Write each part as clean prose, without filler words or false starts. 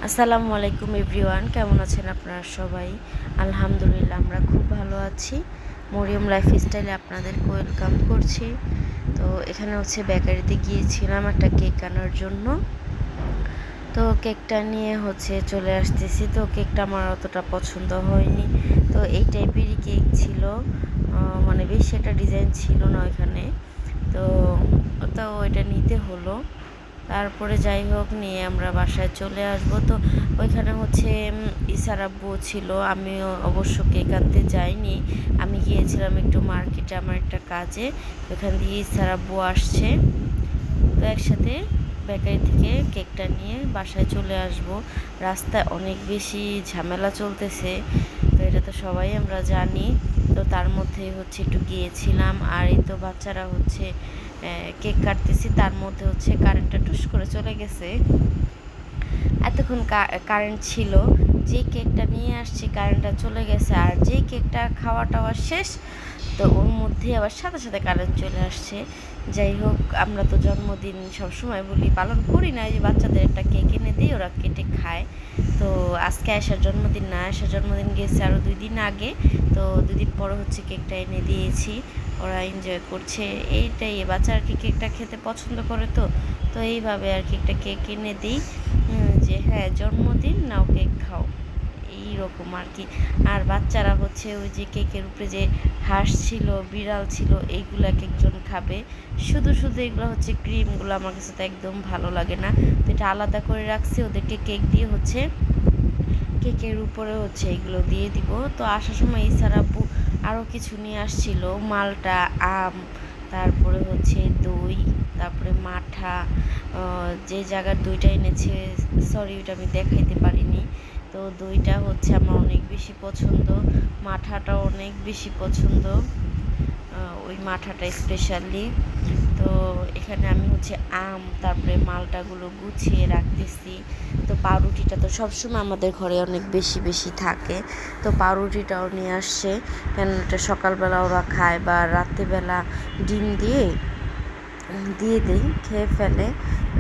আসসালামু আলাইকুম এভরিওয়ান, কেমন আছেন আপনারা সবাই? আলহামদুলিল্লাহ আমরা খুব ভালো আছি। মরিয়ম লাইফস্টাইলে আপনাদেরকে ওয়েলকাম করছি। তো এখানে হচ্ছে বেকারিতে গিয়েছিলাম একটা কেক আনার জন্য। তো কেকটা নিয়ে চলে আসতেছি। তো কেকটা আমার অতটা পছন্দ হয়নি। তো এই টাইপেরই কেক ছিল, মানে বেশি একটা ডিজাইন ছিল না ওইখানে। তো এটা নিতে হলো। তারপরে যাই হোক নিয়ে আমরা বাসায় চলে আসব। তো ওইখানে ইসার আব্বু ছিল। আমিও অবশ্য কেক আনতে যাইনি, আমি গিয়েছিলাম একটু মার্কেটে আমার একটা কাজে। ওইখান দিয়ে ইসার আব্বু আসছে। তো একসাথে বেকারি থেকে কেকটা নিয়ে বাসায় চলে আসব। রাস্তায় অনেক বেশি ঝামেলা চলতেছে, তো এটা তো সবাই আমরা জানি। তো তার মধ্যে একটু গিয়েছিলাম। আর এই তো বাচ্চারা কেক কাটতেছি, তার মধ্যে কারেন্টটা টুস করে চলে গেছে। এতক্ষণ কারেন্ট ছিল, যে কেকটা নিয়ে আসছি কারেন্টটা চলে গেছে, আর যে কেকটা খাওয়া টাওয়া শেষ, তো ওর মধ্যে আবার সাথে সাথে কারেন্ট চলে আসছে। যাই হোক, আমরা তো জন্মদিন সবসময় বলি পালন করি না, যে বাচ্চাদের একটা কেক এনে দিই, ওরা কেটে খায়। তো আজকে আয়েশার জন্মদিন না, আয়েশার জন্মদিন গেছে আরও 2 দিন আগে। তো 2 দিন পরে কেকটা এনে দিয়েছি, ওরা এনজয় করছে। এইটাই, বাচ্চা আর কি কেকটা খেতে পছন্দ করে। তো তো এইভাবে আর কি একটা কেক এনে দিই, যে হ্যাঁ জন্মদিন নাও কেক খাও, এইরকম আর কি। আর বাচ্চারা ওই যে কেকের উপরে যে হাঁস ছিল, বিড়াল ছিল, এইগুলো এক একজন খাবে। শুধু শুধু এগুলো ক্রিমগুলো আমার কাছে তো একদম ভালো লাগে না। তো এটা আলাদা করে রাখছি, ওদেরকে কেক দিয়ে কেকের উপরে এগুলো দিয়ে দিব। তো আসার সময় ইসার আব্বু আরও কিছু নিয়ে আসছিল, মালটা, আম, তারপরে দই, তারপরে মাঠা। যে জায়গার দইটা এনেছে, সরি ওইটা আমি দেখাইতে পারিনি। তো দইটা আমার অনেক বেশি পছন্দ, মাঠাটাও অনেক বেশি পছন্দ, ওই মাঠাটা স্পেশালি। তো এখানে আমি আম, তারপরে মালটাগুলো গুছিয়ে রাখতেছি। তো পাউরুটিটা তো সবসময় আমাদের ঘরে অনেক বেশি বেশি থাকে। তো পাউরুটিটাও নিয়ে আসছে, কেন এটা সকালবেলা ওরা খায় বা রাত্রিবেলা ডিম দিয়ে দিই, খেয়ে ফেলে।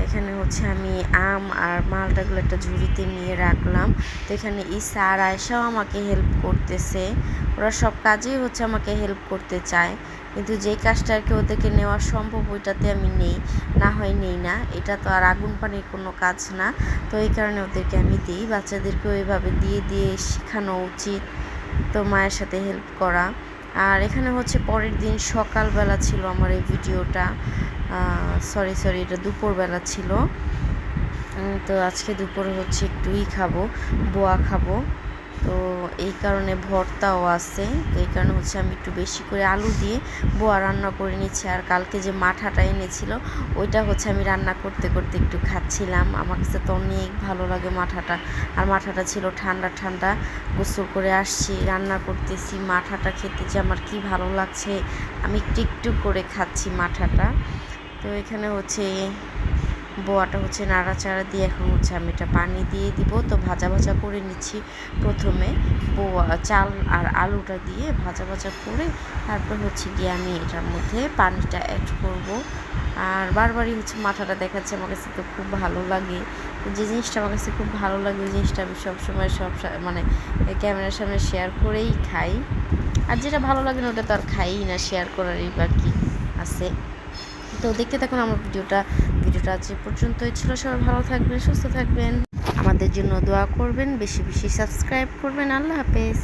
এখানে আমি আম আর মালটাগুলো একটা ঝুড়িতে নিয়ে রাখলাম। তো এখানে ইসা আর আয়েশাও আমাকে হেল্প করতেছে। ওরা সব কাজেই আমাকে হেল্প করতে চায়, কিন্তু যেই কাজটা আর কি ওদেরকে নেওয়া সম্ভব ওইটাতে আমি নেই না। এটা তো আর আগুন পানির কোনো কাজ না। তো এই কারণে ওদেরকে আমি দিই। বাচ্চাদেরকেও এইভাবে দিয়ে দিয়ে শেখানো উচিত, তো মায়ের সাথে হেল্প করা। আর এখানে পরের দিন সকালবেলা ছিল আমার এই ভিডিওটা, সরি এটা দুপুরবেলা ছিল। তো আজকে দুপুরে একটুই খাবো, বোয়া খাবো। তো এই কারণে ভর্তাও আছে। তো এই কারণে আমি একটু বেশি করে আলু দিয়ে বোয়া রান্না করে নিচ্ছি। আর কালকে যে মাঠাটা এনেছিল, ওইটা আমি রান্না করতে করতে একটু খাচ্ছিলাম। আমার কাছে তো অনেক ভালো লাগে মাঠাটা। আর মাঠাটা ছিল ঠান্ডা ঠান্ডা, গোসল করে আসছি, রান্না করতেছি, মাঠাটা খেতে যে আমার কি ভালো লাগছে। আমি একটু একটু করে খাচ্ছি মাঠাটা। তো এখানে বোয়াটা নাড়াচাড়া দিয়ে এখন আমি এটা পানি দিয়ে দিব। তো ভাজা ভাজা করে নিচ্ছি প্রথমে, বোয়া চাল আর আলুটা দিয়ে ভাজা ভাজা করে তারপর গিয়ে আমি এটার মধ্যে পানিটা অ্যাড করব। আর বারবারই মাথাটা দেখাচ্ছে, আমার কাছে তো খুব ভালো লাগে। যে জিনিসটা আমার কাছে খুব ভালো লাগে ওই জিনিসটা আমি সবসময় মানে ক্যামেরার সামনে শেয়ার করেই খাই। আর যেটা ভালো লাগে না ওটা তো আর খাই না, শেয়ার করারই বা কি আছে। তো দেখতে থাকুন আমার ভিডিওটা আজ পর্যন্তই ছিল। সবাই ভালো থাকবেন, সুস্থ থাকবেন, আমাদের জন্য দোয়া করবেন, বেশি বেশি সাবস্ক্রাইব করবেন। আল্লাহ হাফেজ।